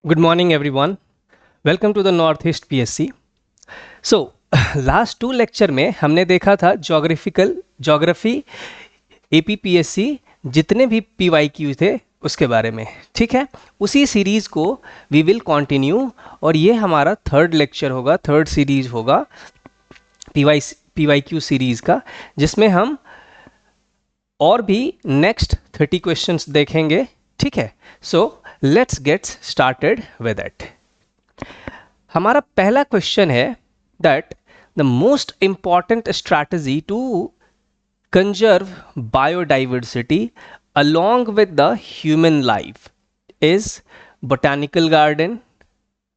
Good morning, everyone. Welcome to the Northeast PSC. So, last two lecture में हमने देखा था ज्योग्राफी APPSC जितने भी PYQ थे उसके बारे में, ठीक है। उसी सीरीज को वी विल कंटिन्यू और ये हमारा थर्ड लेक्चर होगा, थर्ड सीरीज होगा PYQ सीरीज का, जिसमें हम और भी नेक्स्ट 30 क्वेश्चंस देखेंगे, ठीक है। So let's get started with it. हमारा पहला क्वेश्चन है that the most important strategy to conserve biodiversity along with the human life is botanical garden.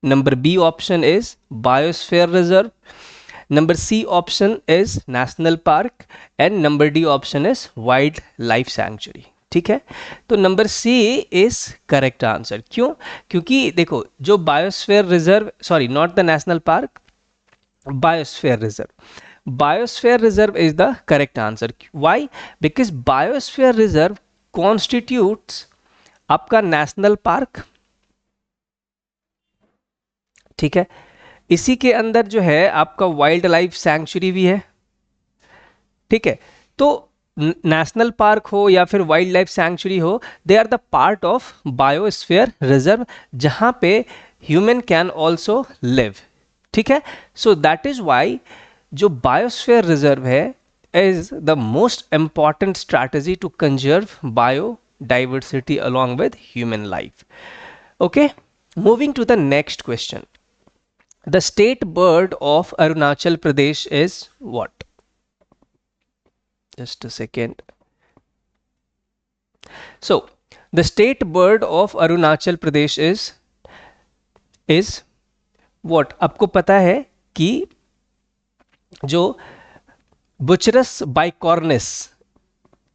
Number B option is biosphere reserve. Number C option is national park and number D option is wildlife sanctuary. ठीक है, तो number C is correct answer. क्यों? क्योंकि देखो, जो biosphere reserve, sorry not the national park, biosphere reserve is the correct answer. Why? Because biosphere reserve constitutes आपका national park, ठीक है। इसी के अंदर जो है आपका वाइल्ड लाइफ सैंक्चुरी भी है, ठीक है। तो नेशनल पार्क हो या फिर वाइल्ड लाइफ सैंक्चुरी हो, they are the part of biosphere reserve, जहां पे ह्यूमन कैन ऑल्सो लिव, ठीक है। सो दैट इज वाई जो बायोस्फीयर रिजर्व है is the most important strategy to conserve biodiversity along with human life. Okay, moving to the next question. The state bird of Arunachal Pradesh is what? Just a second. So, the state bird of Arunachal Pradesh is what? आपको पता है कि जो बुचरस बाइकॉर्निस,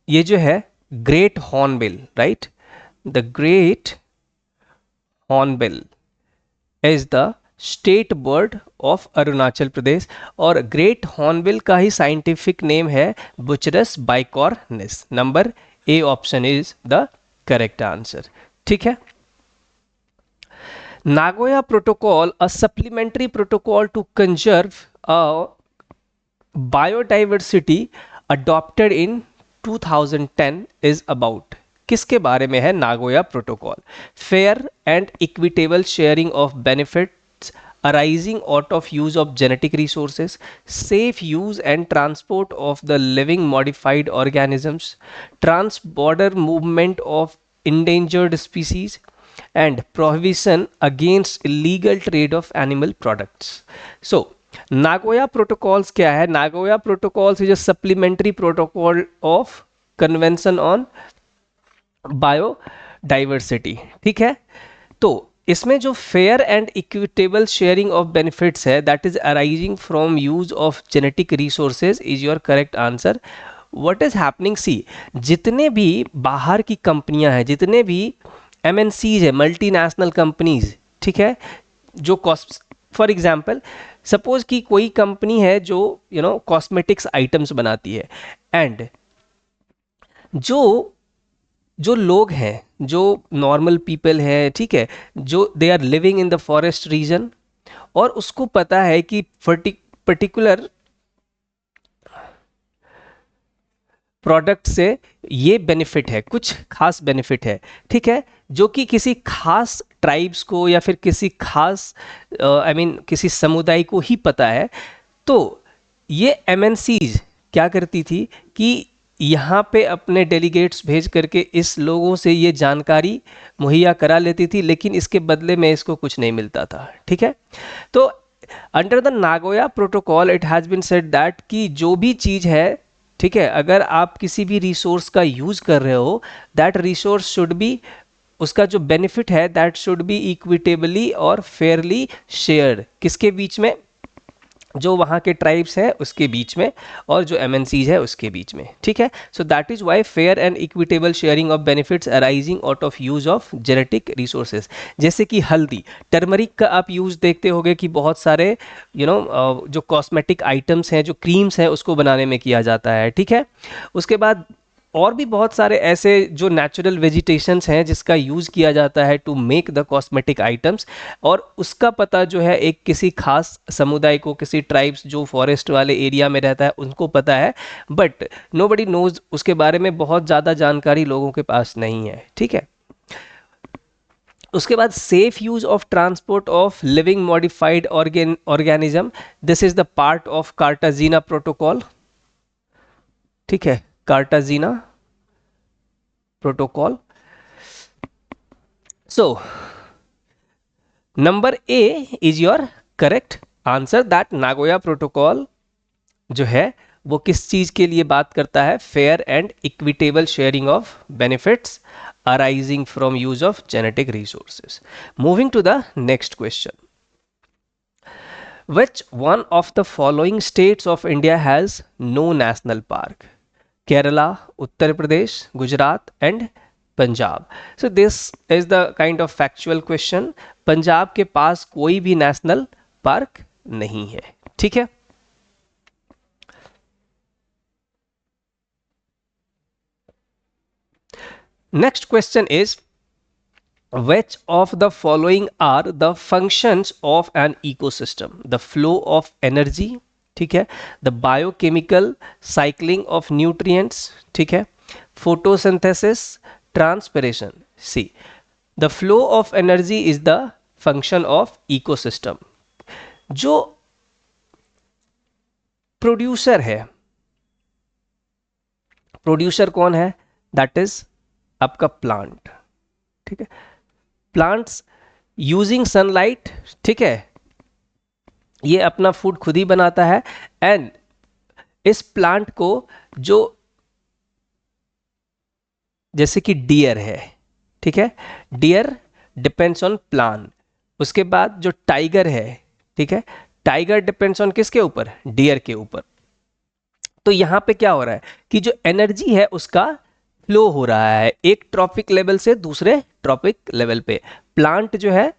ये जो है great hornbill, right? The great hornbill is the state bird of Arunachal Pradesh, और great hornbill का ही साइंटिफिक नेम है बुचरस बाइकॉर्निस। Number A option is the correct answer, ठीक है। Nagoya protocol, a supplementary protocol to conserve biodiversity adopted in 2010 is about. किसके बारे में है Nagoya protocol? Fair and equitable sharing of benefit arising out of use of genetic resources, safe use and transport of the living modified organisms, trans-border movement of endangered species, and prohibition against illegal trade of animal products. So, Nagoya Protocols क्या है? Nagoya Protocols is a supplementary protocol of Convention on Biodiversity, ठीक है। तो इसमें जो fair and equitable sharing of benefits है, that is arising from use of genetic resources, is your correct answer. What is happening? See, जितने भी बाहर की कंपनियां हैं, जितने भी MNCs है, मल्टीनेशनल कंपनीज, ठीक है, जो फॉर एग्जाम्पल सपोज कि कोई कंपनी है जो कॉस्मेटिक्स आइटम्स बनाती है, एंड जो लोग हैं, जो नॉर्मल पीपल है, ठीक है, जो they are living in the forest region, और उसको पता है कि पर्टिकुलर प्रोडक्ट से ये बेनिफिट है, कुछ खास बेनिफिट है, ठीक है, जो कि किसी खास ट्राइब्स को या फिर किसी खास किसी समुदाय को ही पता है। तो ये MNCs क्या करती थी कि यहाँ पे अपने डेलीगेट्स भेज करके इस लोगों से ये जानकारी मुहैया करा लेती थी, लेकिन इसके बदले में इसको कुछ नहीं मिलता था, ठीक है। तो under the Nagoya protocol it has been said that कि जो भी चीज़ है, ठीक है, अगर आप किसी भी रिसोर्स का यूज़ कर रहे हो, दैट रिसोर्स शुड बी, उसका जो बेनिफिट है दैट शुड बी इक्विटेबली और फेयरली शेयर्ड। किसके बीच में? जो वहाँ के ट्राइब्स हैं उसके बीच में, और जो MNCs है उसके बीच में, ठीक है। So that is why fair and equitable sharing of benefits arising out of use of genetic resources. जैसे कि हल्दी, टर्मरिक का आप यूज देखते होंगे कि बहुत सारे जो कॉस्मेटिक आइटम्स हैं, जो क्रीम्स हैं, उसको बनाने में किया जाता है, ठीक है। उसके बाद और भी बहुत सारे ऐसे जो नेचुरल वेजिटेशंस हैं जिसका यूज़ किया जाता है to make the cosmetic items, और उसका पता जो है एक किसी खास समुदाय को, किसी ट्राइब्स जो फॉरेस्ट वाले एरिया में रहता है उनको पता है, बट नोबडी नोज, उसके बारे में बहुत ज़्यादा जानकारी लोगों के पास नहीं है। ठीक है, उसके बाद safe use of transport of living modified organism, this is the part of Cartagena protocol. ठीक है, Cartagena protocol. So number A is your correct answer, that Nagoya protocol जो है वो किस चीज के लिए बात करता है, fair and equitable sharing of benefits arising from use of genetic resources. Moving to the next question, which one of the following states of India has no national park? Kerala, Uttar Pradesh, Gujarat and Punjab. So this is the kind of factual question. Punjab के पास कोई भी national park नहीं है। ठीक है, next question is which of the following are the functions of an ecosystem? The flow of energy, ठीक है, the biochemical cycling of nutrients, ठीक है, photosynthesis, transpiration. See, the flow of energy is the function of ecosystem. जो producer है, producer कौन है, that is आपका plant. ठीक है, प्लांट्स यूजिंग सनलाइट, ठीक है, ये अपना फूड खुद ही बनाता है, एंड इस प्लांट को जो जैसे कि डियर है, ठीक है, डियर डिपेंड्स ऑन प्लांट। उसके बाद जो टाइगर है, ठीक है, टाइगर डिपेंड्स ऑन किसके ऊपर, डियर के ऊपर। तो यहां पे क्या हो रहा है कि जो एनर्जी है उसका फ्लो हो रहा है एक ट्रॉपिक लेवल से दूसरे ट्रॉपिक लेवल पे। प्लांट जो है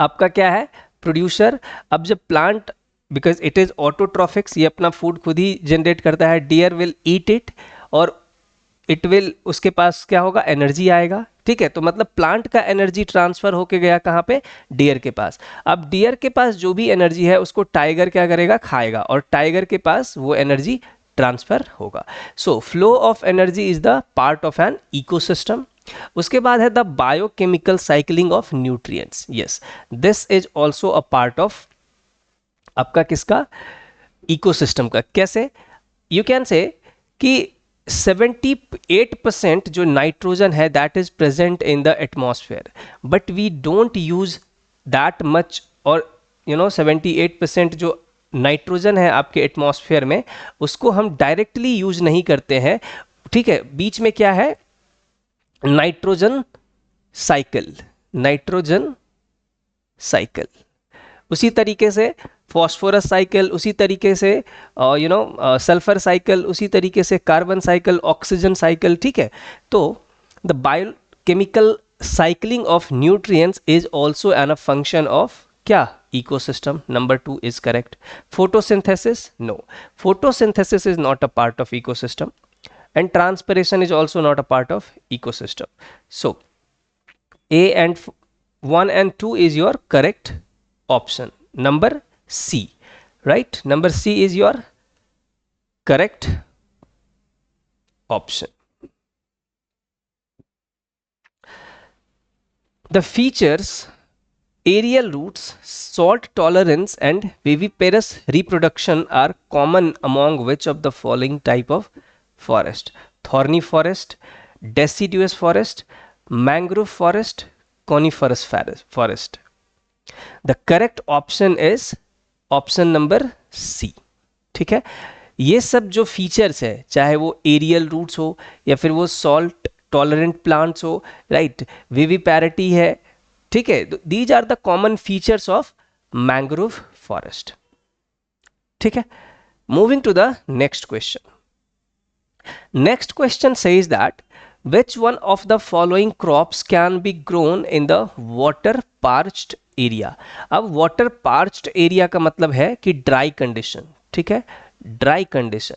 आपका क्या है, प्रोड्यूसर। अब जब प्लांट, बिकॉज इट इज ऑटोट्रॉफिक्स, ये अपना फूड खुद ही जनरेट करता है, डियर विल ईट इट और इट विल, उसके पास क्या होगा, एनर्जी आएगा। ठीक है, तो मतलब प्लांट का एनर्जी ट्रांसफर होके गया कहाँ पे, डियर के पास। अब डियर के पास जो भी एनर्जी है उसको टाइगर क्या करेगा, खाएगा, और टाइगर के पास वो एनर्जी ट्रांसफर होगा। So flow of energy is the part of an ecosystem. उसके बाद है the biochemical cycling of nutrients. Yes, this is also a part of आपका किसका, इकोसिस्टम का। कैसे, यू कैन से कि 78% जो नाइट्रोजन है that is present in the atmosphere, but we don't use that much, और 78% जो नाइट्रोजन है आपके एटमॉस्फेयर में उसको हम डायरेक्टली यूज नहीं करते हैं। ठीक है, बीच में क्या है, नाइट्रोजन साइकिल, नाइट्रोजन साइकिल, उसी तरीके से फॉस्फोरस साइकिल, उसी तरीके से सल्फर साइकिल, उसी तरीके से कार्बन साइकिल, ऑक्सीजन साइकिल। ठीक है, तो the biochemical cycling of nutrients is also an a function of क्या, ecosystem. Number 2 is correct. Photosynthesis, no, photosynthesis is not a part of ecosystem, and transpiration is also not a part of ecosystem. So A and 1 and 2 is your correct option. Number C, right? Number C is your correct option. The features, aerial roots, salt tolerance and viviparous reproduction are common among which of the following type of forest? Thorny forest, deciduous forest, mangrove forest, coniferous forest. The correct option is option number C. ठीक है, ये सब जो features है, चाहे वो aerial roots हो या फिर वो सॉल्ट टॉलरेंट प्लांट्स हो, राइट, विविपैरिटी है, ठीक है, these are the common features of mangrove forest. ठीक है, moving to the next question. Next question says that which one of the following crops can be grown in the water parched area? अब water parched area का मतलब है कि dry condition. ठीक है, dry condition,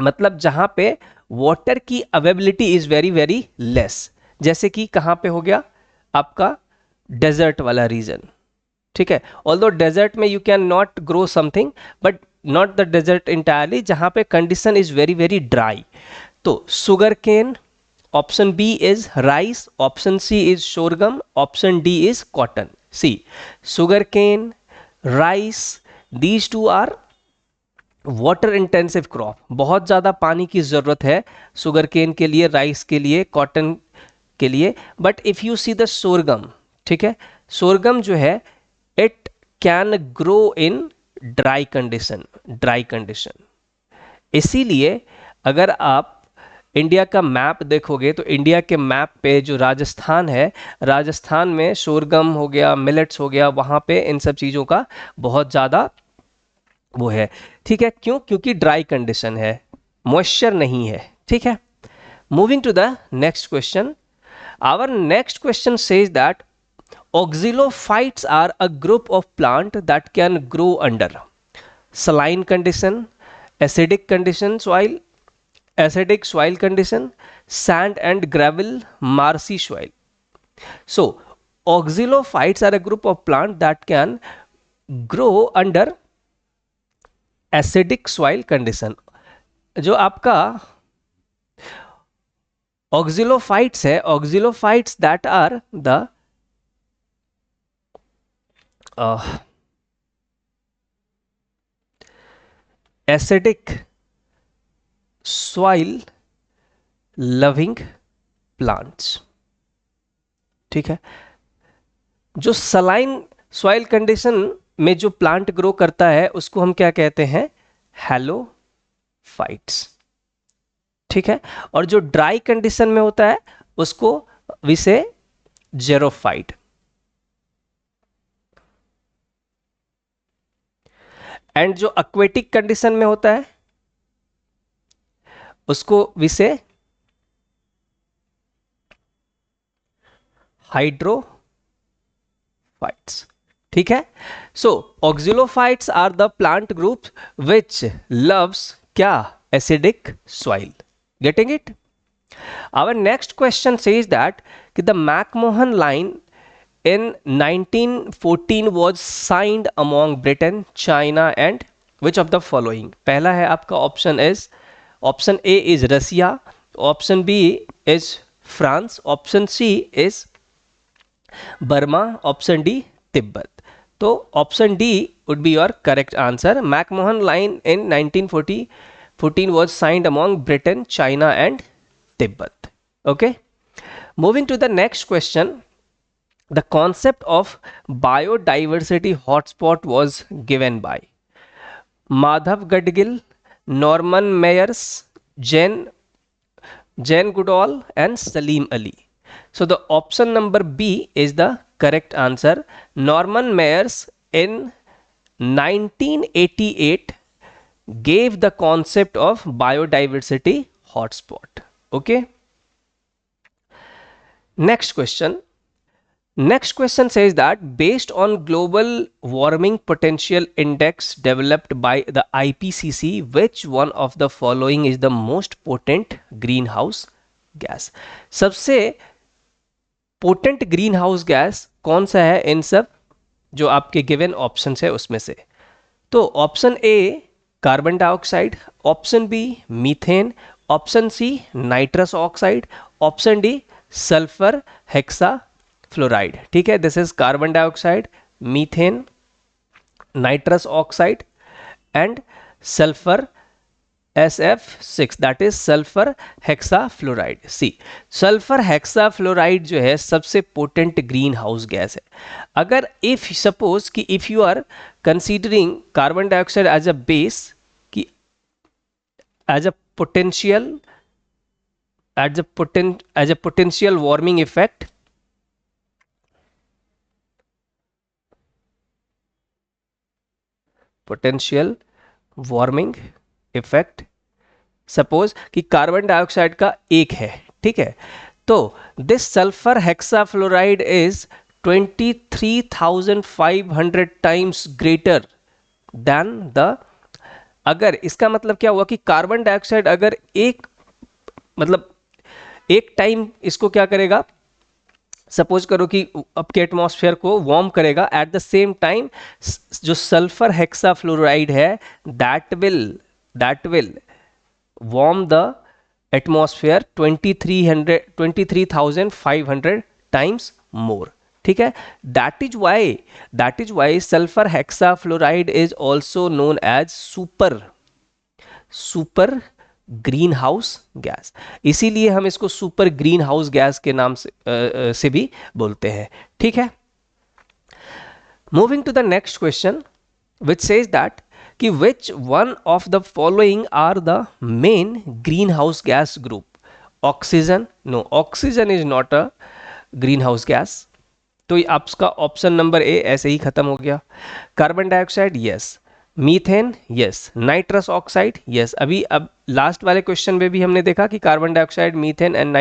मतलब जहां पे वाटर की availability is very very less, जैसे कि कहां पे हो गया आपका डेजर्ट वाला रीजन, ठीक है। ऑल्दो डेजर्ट में you can not grow something, but not the desert entirely, जहां पे condition is very very dry. तो sugar cane, option B is rice, option C is sorghum, option D is cotton. See sugar cane, rice, these two are water intensive crop, बहुत ज़्यादा पानी की ज़रूरत है sugar cane के लिए, rice के लिए, कॉटन के लिए। But if you see the sorghum, ठीक है, सोरगम जो है it can grow in dry condition, dry condition. इसीलिए अगर आप इंडिया का मैप देखोगे तो इंडिया के मैप पे जो राजस्थान है, राजस्थान में शोरगम हो गया, मिलेट्स हो गया, वहाँ पे इन सब चीज़ों का बहुत ज़्यादा वो है, ठीक है। क्यों? क्योंकि ड्राई कंडीशन है, मॉइस्चर नहीं है, ठीक है। Moving to the next question, our next question says that oxylophytes are a group of plant that can grow under saline condition, acidic condition soil, acidic soil condition, sand and gravel, marshy soil. So oxylophytes are a group of plant that can grow under acidic soil condition. जो आपका oxylophytes है, oxylophytes that are the acidic soil loving plants, ठीक है। जो saline soil condition में जो plant grow करता है उसको हम क्या कहते हैं? हैलोफाइट्स, ठीक है। और जो ड्राई कंडीशन में होता है उसको वी से जेरोफाइट। एंड जो एक्वेटिक कंडीशन में होता है उसको वी से हाइड्रोफाइट्स, ठीक है। So oxylophytes are the plant group which loves क्या? Acidic soil. Getting it? Our next question says that the McMahon line in 1914 was signed among Britain, China and which of the following? पहला है आपका option is, option A is Russia, option B is France, option C is Burma, option D Tibet. तो option D would be your correct answer. McMahon line in 1914 was signed among Britain, China and Tibet. Okay. Moving to the next question, the concept of biodiversity hotspot was given by Madhav Gadgil, Norman Mayers, Jane Goodall and Salim Ali. So the option number B is the correct answer. Norman Mayers in 1988 gave the concept of biodiversity hotspot. Okay. Next question. Next question says that based on global warming potential index developed by the IPCC, which one of the following is the most potent greenhouse gas? सबसे potent green house gas कौन सा है इन सब जो आपके given option है उसमें से? तो option A carbon dioxide, option B methane, option C nitrous oxide, option D sulphur hexafluoride. ठीक है, this is carbon dioxide, methane, nitrous oxide and sulphur SF6, that is sulphur hexafluoride. See sulphur hexafluoride जो है सबसे potent green house gas है। अगर if suppose कि if you are considering carbon dioxide as a base कि as a potential as a potential warming effect, potential warming effect, suppose कि carbon dioxide का एक है, ठीक है, तो this sulphur hexafluoride is 23,500 times greater than the अगर इसका मतलब क्या हुआ कि कार्बन डाइऑक्साइड अगर एक मतलब एक टाइम इसको क्या करेगा, सपोज करो कि आपके एटमॉस्फेयर को वार्म करेगा, एट द सेम टाइम जो सल्फर हेक्साफ्लोराइड है that will warm the atmosphere 23,500 times more. ठीक है, that is why sulphur hexafluoride is also known as super green house gas. इसीलिए हम इसको सुपर ग्रीन हाउस गैस के नाम से भी बोलते हैं। ठीक है, moving to the next question which says that कि which one of the following are the main green house gas group. Oxygen, no, oxygen is not a green house gas, तो ये आपका ऑप्शन नंबर ए ऐसे ही खत्म हो गया। Carbon dioxide, yes. Methane, yes. Nitrous oxide, yes. अभी अब last वाले क्वेश्चन में भी हमने देखा कि carbon dioxide, methane and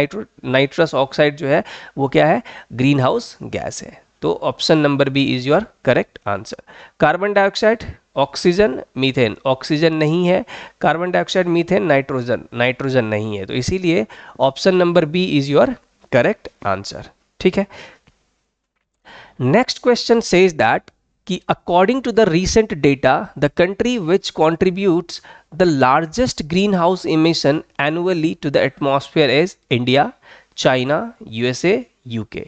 nitrous oxide जो है वो क्या है, ग्रीन हाउस गैस है। तो option number B is your correct answer. Carbon dioxide, oxygen, methane, oxygen नहीं है, कार्बन डाइऑक्साइड, मीथेन, नाइट्रोजन नहीं है, तो इसीलिए option number B is your correct answer. ठीक है, next question says that कि according to the recent data, the country which contributes the largest greenhouse emission annually to the atmosphere is India, China, USA, UK.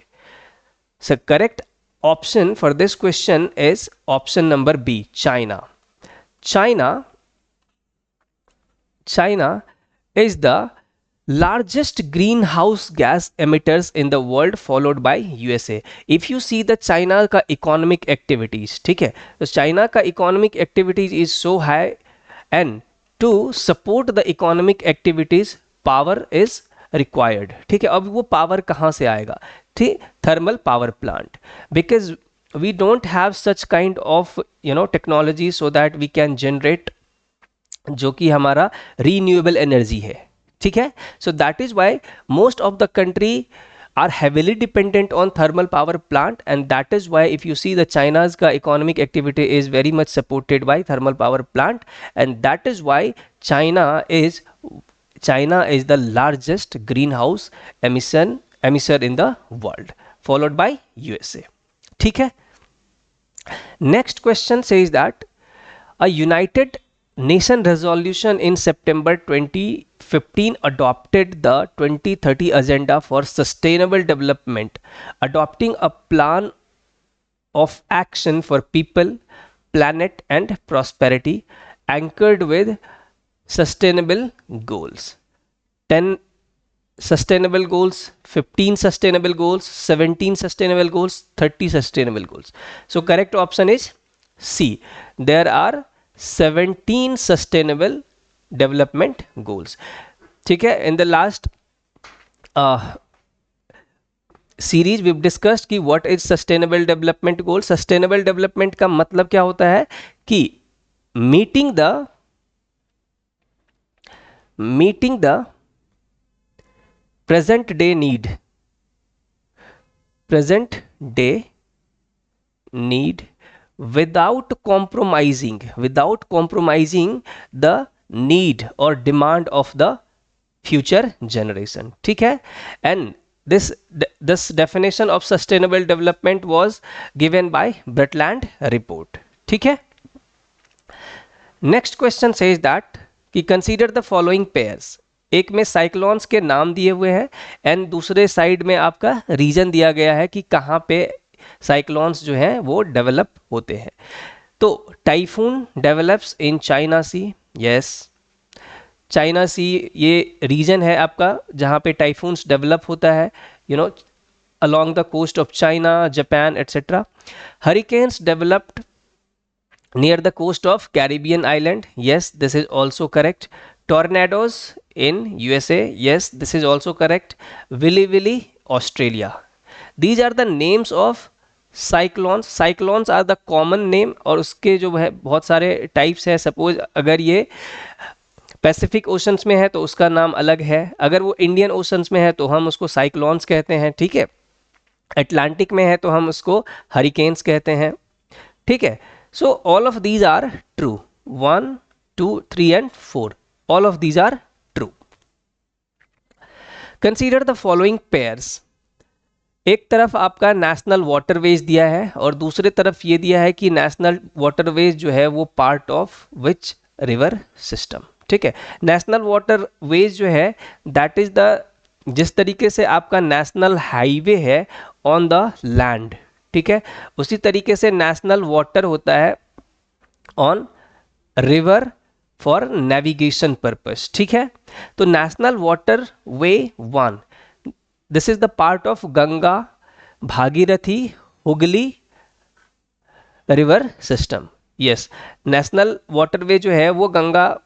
So correct option for this question is option number B, China. China is the largest greenhouse gas emitters in the world, followed by USA. if you see the China का economic activities, ठीक है, तो China का economic activities is so high and to support the economic activities power is required. ठीक है, अब वो power कहाँ से आएगा, ठीक, thermal power plant, because we don't have such kind of technology so that we can generate जो कि हमारा रीन्यूएबल एनर्जी है। ठीक है, so that is why most of the country are heavily dependent on thermal power plant, and that is why if you see the China's ka economic activity is very much supported by thermal power plant, and that is why China is the largest greenhouse emitter in the world, followed by USA. ठीक है, next question says that a United Nation resolution in September 2015 adopted the 2030 Agenda for Sustainable Development, adopting a plan of action for people, planet and prosperity anchored with sustainable goals. 10 sustainable goals, 15 sustainable goals, 17 sustainable goals, 30 sustainable goals. So correct option is C. There are 17 sustainable development goals. ठीक है, in the last series we've discussed कि what is sustainable development goal. sustainable development का मतलब क्या होता है कि meeting the present day need without compromising the need or demand of the future generation. ठीक है, and this definition of sustainable development was given by Brundtland report. ठीक है, next question says that कि consider the following pairs. एक में cyclones के नाम दिए हुए हैं एंड दूसरे साइड में आपका रीजन दिया गया है कि कहाँ पे साइक्लोन्स जो हैं वो डेवलप होते हैं। तो typhoon develops in China sea, yes, China sea ये रीजन है आपका जहाँ पे टाइफून्स डेवलप होता है, along the coast of China, Japan, etc. Hurricanes developed near the coast of Caribbean island, yes, this is also correct. Tornadoes in USA, yes, this is also correct. Willy Willy, Australia. These are the names of cyclones. Cyclones are the common name और उसके जो है बहुत सारे types है। Suppose अगर ये Pacific oceans में है तो उसका नाम अलग है, अगर वो इंडियन ओशंस में है तो हम उसको साइक्लोन्स कहते हैं। ठीक है, अटलांटिक में है तो हम उसको हरिकेन्स कहते हैं। ठीक है, so all of these are true. 1 2, 3 and 4. All of these are true. Consider the following pairs. एक तरफ आपका नेशनल वाटरवेज दिया है और दूसरे तरफ ये दिया है कि नेशनल वाटरवेज जो है वो part of which river system. ठीक है, नेशनल वाटरवेज जो है दैट इज द, जिस तरीके से आपका नेशनल हाईवे है ऑन द लैंड, ठीक है, उसी तरीके से नेशनल वाटर होता है on river for navigation purpose. ठीक है, तो national water way 1, this is the part of Ganga Bhagirathi Hooghly river system. Yes, national waterway जो है वो गंगा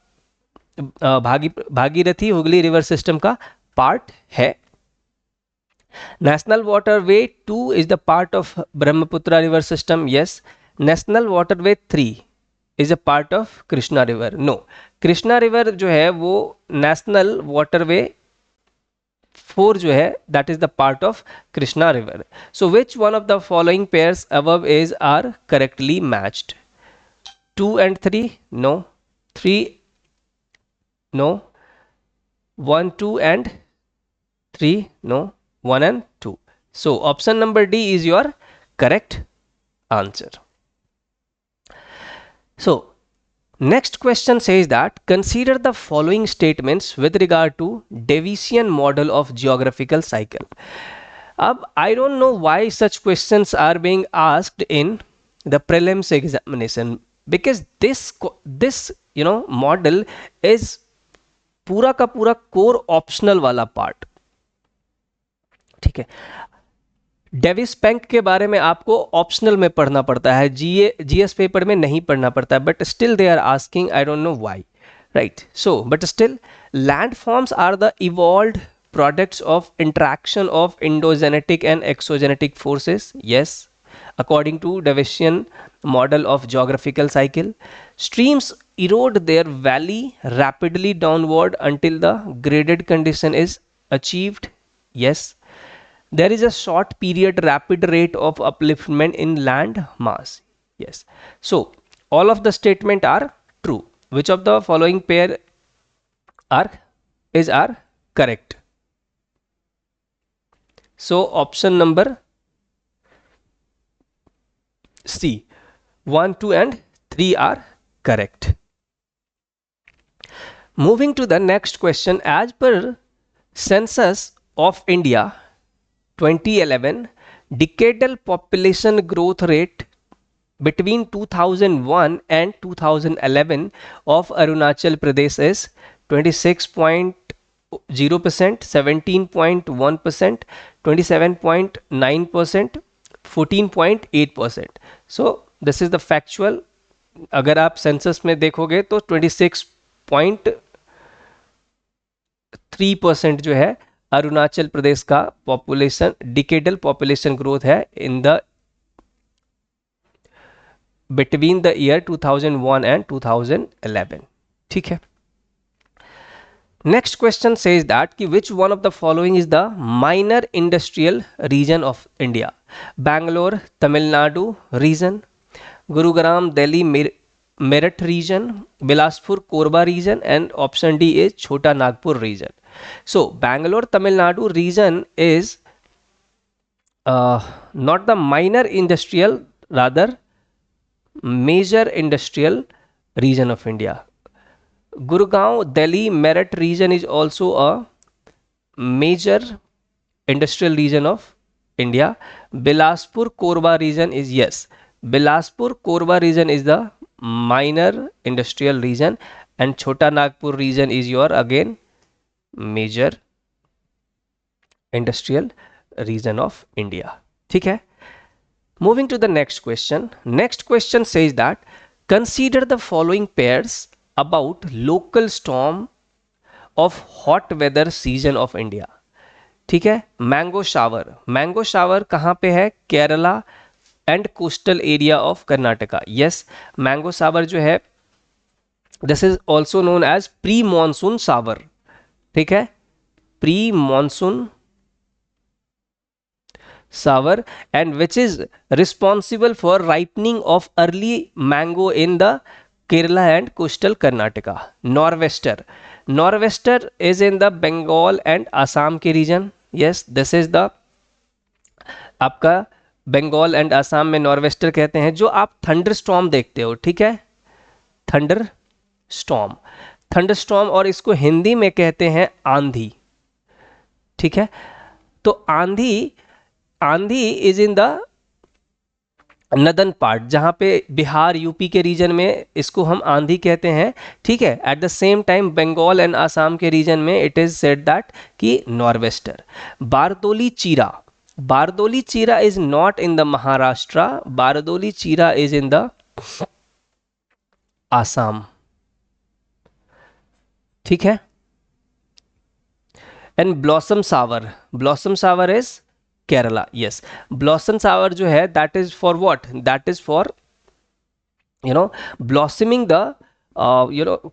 भागीरथी हुगली रिवर सिस्टम का पार्ट है. National waterway 2 is the part of Brahmaputra river system. Yes, national waterway 3 is a part of Krishna river. No, Krishna river जो है वो national waterway 4 जो है that is the part of Krishna river. So which one of the following pairs above is are correctly matched? 2 and 3 no, 3 no, 1 2 and 3 no, 1 and 2. So option number D is your correct answer. So next question says that consider the following statements with regard to Daviscian model of geographical cycle. अब I don't know why such questions are being asked in the prelims examination, because this model is पूरा का पूरा core optional वाला part. ठीक है, Davis bank के बारे में आपको ऑप्शनल में पढ़ना पड़ता है, जीएस पेपर में नहीं पढ़ना पड़ता है, but still they are asking, I don't know why, right. So but still land forms are the evolved products of interaction of endogenetic and exogenetic forces. Yes, according to Daviscian model of geographical cycle, streams erode their valley rapidly downward until the graded condition is achieved. Yes, there is a short period rapid rate of upliftment in land mass. Yes, so all of the statement are true. Which of the following pair are correct? So option number C, 1 2 and 3 are correct. Moving to the next question, as per census of India 2011, decadal population growth rate between 2001 and 2011 of Arunachal Pradesh is 26.0%, 17.1%, 27.9%, 14.8%. So this is the factual. अगर आप census में देखोगे तो 26.3% जो है अरुणाचल प्रदेश का population decadal population growth है in the between the year 2001 and 2011. ठीक है, नेक्स्ट क्वेश्चन सेज दैट कि which one of the following is the minor industrial region of India? Bangalore Tamil Nadu region, Gurugram Delhi Meerut region, Bilaspur Korba region, and option D is Chota Nagpur region. So Bangalore Tamil Nadu region is not the minor industrial, rather major industrial region of India. Gurgaon Delhi Meerut region is also a major industrial region of India. Bilaspur Korba region is, yes, Bilaspur Korba region is the minor industrial region, and Chota Nagpur region is your again major industrial region of India. ठीक है, moving to the next question. Next question says that consider the following pairs about local storm of hot weather season of India. ठीक है, mango shower कहाँ पे है? Kerala and coastal area of Karnataka. Yes, mango shower जो है this is also known as pre monsoon shower. ठीक है, pre monsoon shower, and which is responsible for ripening of early mango in the Kerala and coastal Karnataka. Nor'wester is in the Bengal and Assam के region. Yes, this is the आपका Bengal and Assam में nor'wester कहते हैं, जो आप thunder storm देखते हो, ठीक है, थंडर स्टॉर्म, थंडर स्टॉर्म, और इसको हिंदी में कहते हैं आंधी, ठीक है। तो आंधी, आंधी is in the northern part, जहां पे बिहार यूपी के रीजन में इसको हम आंधी कहते हैं, ठीक है। At the same time Bengal and Assam के रीजन में इट इज सेड दैट कि norwester. Bardoli Chheerha, Bardoli Chheerha is not in the Maharashtra, Bardoli Chheerha is in the Assam, ठीक है। And blossom shower, blossom shower is Kerala, yes. Blossom shower जो है that is for what, that is for you know blossoming the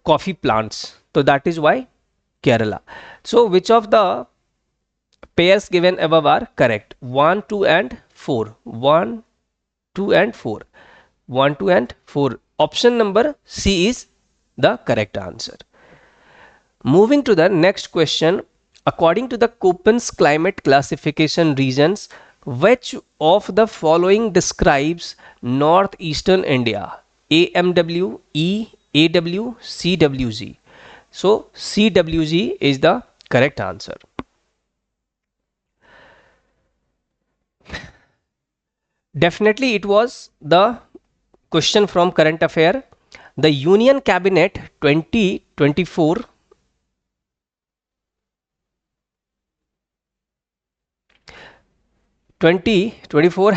coffee plants, तो that is why Kerala. So which of the pairs given above are correct? 1, 2 and 4, 1, 2 and 4, 1, 2 and 4. Option number C is the correct answer. Moving to the next question, according to the Köppen's climate classification regions, which of the following describes northeastern India? AMW, E, AW, CWG. So CWG is the correct answer. Definitely it was the question from current affair. The Union Cabinet 2024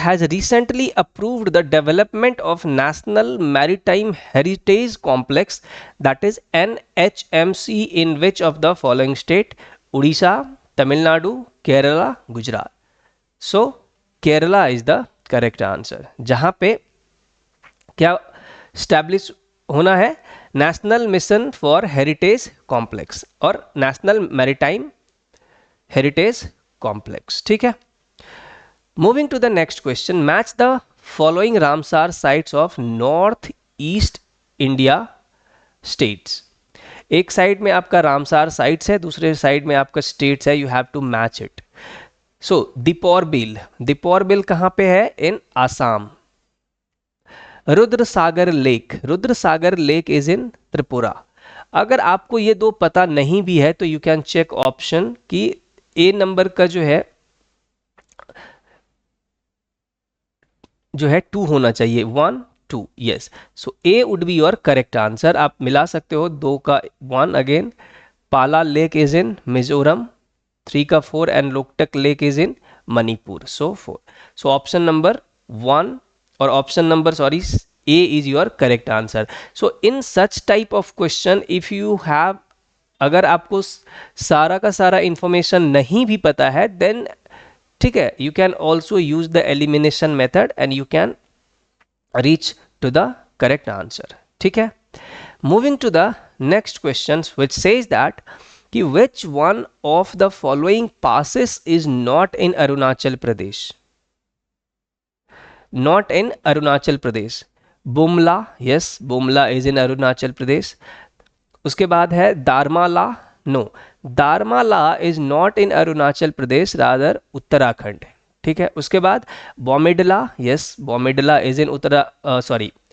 has recently approved the development of National Maritime Heritage Complex, that is NHMC, in which of the following state? Odisha, Tamil Nadu, Kerala, Gujarat. So Kerala is the correct answer, जहां पे क्या establish होना है? National mission for heritage complex और national maritime heritage complex, ठीक है। Moving to the next question, match the following Ramsar sites of north east India states. एक side में आपका रामसार साइट्स है, दूसरे साइड में आपका स्टेट्स है, you have to match it. So Deepor Beel, Deepor Beel कहां पे है? In Assam. Rudra Sagar lake, Rudra Sagar lake is in Tripura. अगर आपको ये दो पता नहीं भी है तो यू कैन चेक ऑप्शन कि ए नंबर का जो है 2 होना चाहिए, 1 2, yes. So A would be your correct answer. आप मिला सकते हो 2 का 1 अगेन। पाला लेक इज इन मिजोरम, 3 का 4, and Loktak lake is in Manipur, so 4। So option number 1 और option number A is your correct answer. So in such type of question if you have, अगर आपको सारा का सारा इंफॉर्मेशन नहीं भी पता है देन ठीक है, you can also use the elimination method and you can reach to the correct answer, ठीक है। Moving to the next question which says that कि which one of the following passes is not in Arunachal Pradesh? Not in Arunachal Pradesh. Bumla, yes, Bumla is in Arunachal Pradesh. उसके बाद है Darma La, no, Darma La is not in Arunachal Pradesh, rather Uttarakhand, ठीक है। उसके बाद Bomdila, yes, Bomdila is in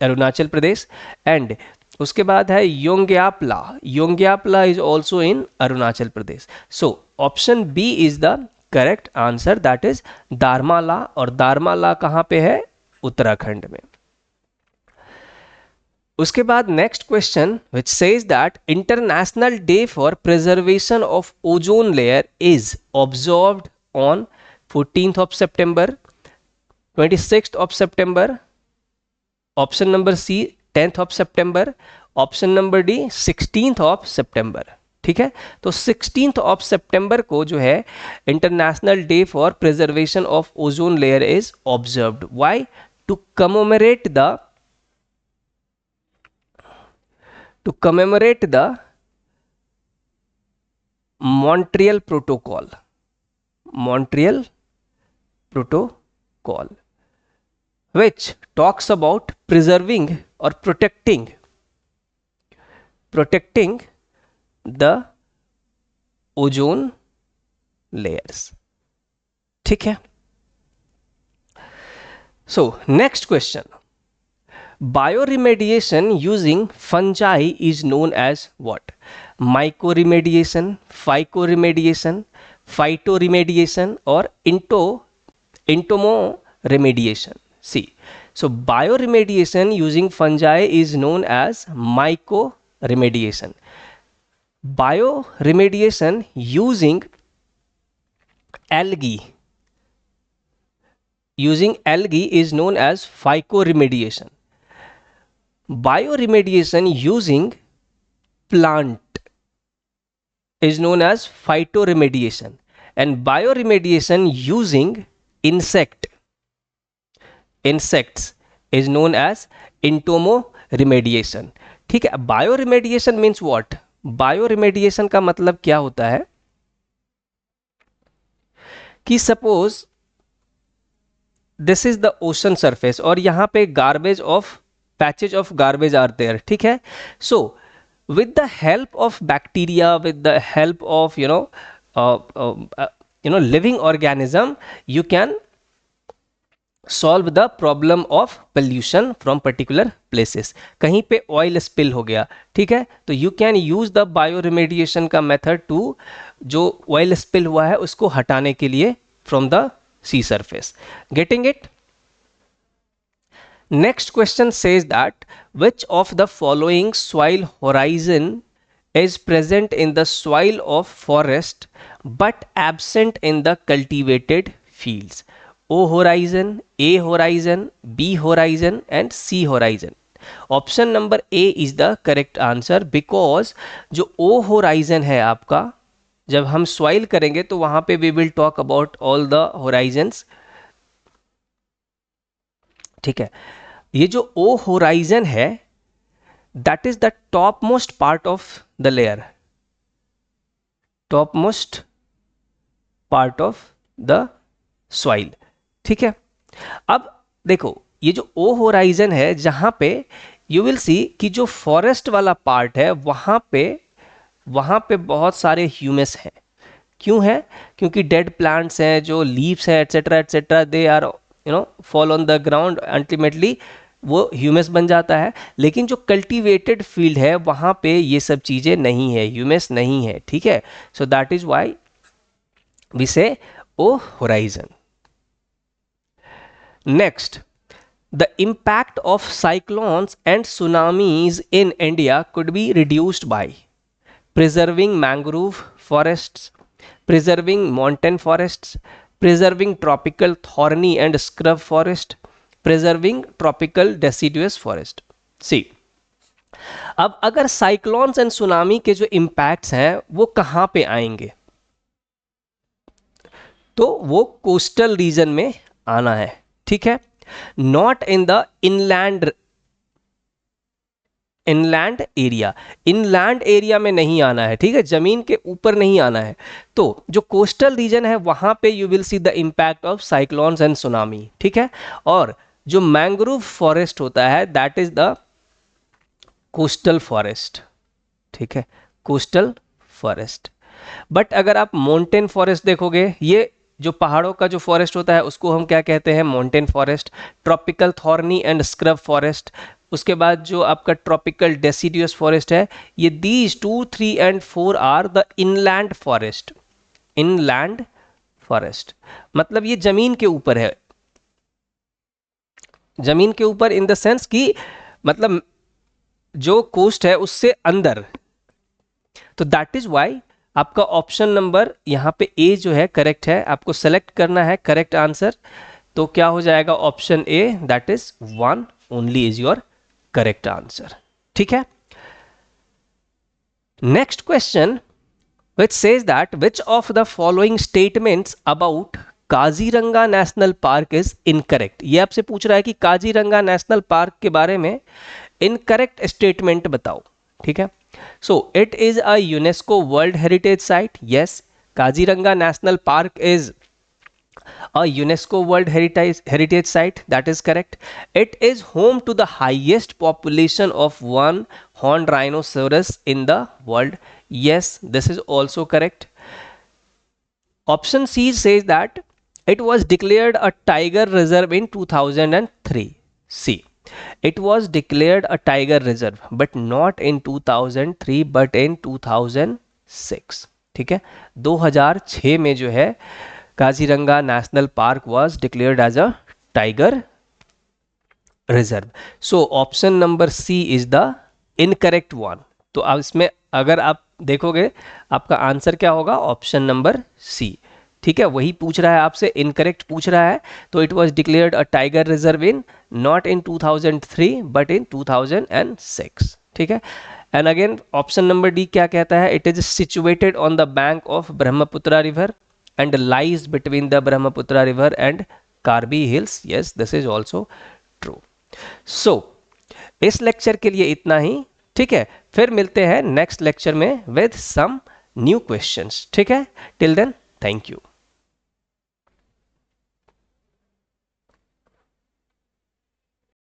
Arunachal Pradesh. And उसके बाद है Yonggyap La, Yonggyap La is also in Arunachal Pradesh. So option B is the correct answer, that is Darma La, और दारमाला कहां पे है? उत्तराखंड में। उसके बाद next question which says that international day for preservation of ozone layer is observed on 14th of September, 26th of September, option number C 10th of September, option number D 16th of September, ठीक है। तो 16th of September को जो है international day for preservation of ozone layer is observed. Why? To commemorate the Montreal Protocol, Montreal Protocol, which talks about preserving or protecting protecting the ozone layers. ठीक है। So next question, bioremediation using fungi is known as what? Mycoremediation, phycoremediation, phytoremediation और entomoremediation. See, so bioremediation using fungi is known as mycoremediation. Bioremediation using algae is known as phycoremediation. Bioremediation using plant is known as phytoremediation, and bioremediation using insects is known as entomoremediation. ठीक है। बायोरिमेडिएशन means what? बायोरिमेडिएशन का मतलब क्या होता है कि suppose this is the ocean surface और यहां पे patches of garbage are there. ठीक है। सो with the help of bacteria, with the help of living organism, you can solve the problem of pollution from particular places. कहीं पे oil spill हो गया, ठीक है, तो you can use the bioremediation का मेथड टू जो ऑयल स्पिल हुआ है उसको हटाने के लिए from the sea surface. Getting it? Next question says that which of the following soil horizon is present in the soil of forest but absent in the cultivated fields? O horizon, A horizon, B horizon and C horizon. Option number A is the correct answer because जो O horizon है आपका, जब हम soil करेंगे तो वहां पे we will talk about all the horizons. ठीक है। ये जो ओ होराइजन है that is the top most part of the layer, top most part of the soil. ठीक है। अब देखो ये जो ओ होराइजन है जहां पे यू विल सी कि जो फॉरेस्ट वाला पार्ट है वहां पे बहुत सारे ह्यूमस हैं। क्यों है? क्योंकि डेड प्लांट्स हैं, जो लीव्स हैं etcetera etcetera, they are fall on the ground, ultimately वो ह्यूमस बन जाता है। लेकिन जो कल्टीवेटेड फील्ड है वहां पे ये सब चीजें नहीं है, ह्यूमस नहीं है। ठीक है। So that is why we say O horizon. Next, the impact of cyclones and tsunamis in India could be reduced by preserving mangrove forests, preserving mountain forests, preserving tropical thorny and scrub forest, preserving tropical deciduous forest. See, अब अगर cyclones and tsunami के जो impacts हैं वो कहां पे आएंगे, तो वो कोस्टल रीजन में आना है। ठीक है। Not in the inland area, inland area में नहीं आना है। ठीक है। जमीन के ऊपर नहीं आना है। तो जो कोस्टल रीजन है वहां पे you will see the impact of cyclones and tsunami. ठीक है। और जो मैंग्रोव फॉरेस्ट होता है that is the coastal forest. ठीक है। Coastal forest. बट अगर आप माउंटेन फॉरेस्ट देखोगे, ये जो पहाड़ों का जो फॉरेस्ट होता है उसको हम क्या कहते हैं? Mountain forest. Tropical thorny and scrub forest, उसके बाद जो आपका ट्रॉपिकल डेसिडुअस फॉरेस्ट है, ये these 2, 3 and 4 are the inland forest. Inland forest मतलब ये जमीन के ऊपर है, जमीन के ऊपर इन द सेंस कि मतलब जो कोस्ट है उससे अंदर। तो दैट इज व्हाई आपका ऑप्शन नंबर यहां पे ए जो है करेक्ट है। आपको सेलेक्ट करना है करेक्ट आंसर, तो क्या हो जाएगा? Option A, that is 1 only is your correct answer. ठीक है। Next question which says that which of the following statements about Kaziranga national park is incorrect. ये आपसे पूछ रहा है कि काजीरंगा नेशनल पार्क के बारे में इनकरेक्ट स्टेटमेंट बताओ। ठीक है। So it is a UNESCO world heritage site. Yes, Kaziranga national park is A UNESCO World Heritage Site, that is correct. It is home to the highest population of one horned rhinoceros in the world. Yes, this is also correct. Option C says that it was declared a tiger reserve in 2003. C. It was declared a tiger reserve but not in 2003 but in 2006. ठीक है, 2006 में जो है Kaziranga national park was declared as a tiger reserve. So option number C is the incorrect one. तो अब इसमें अगर आप देखोगे आपका आंसर क्या होगा, ऑप्शन नंबर सी. ठीक है, वही पूछ रहा है आपसे, इनकरेक्ट पूछ रहा है. तो it was declared a tiger reserve in not in 2003 but in 2006. ठीक है. And again option number D क्या कहता है, it is situated on the bank of Brahmaputra river and lies between the Brahmaputra river and Karbi Hills. Yes, this is also true. So, इस lecture के लिए इतना ही. ठीक है, फिर मिलते हैं नेक्स्ट लेक्चर में with some new questions. ठीक है, till then, thank you.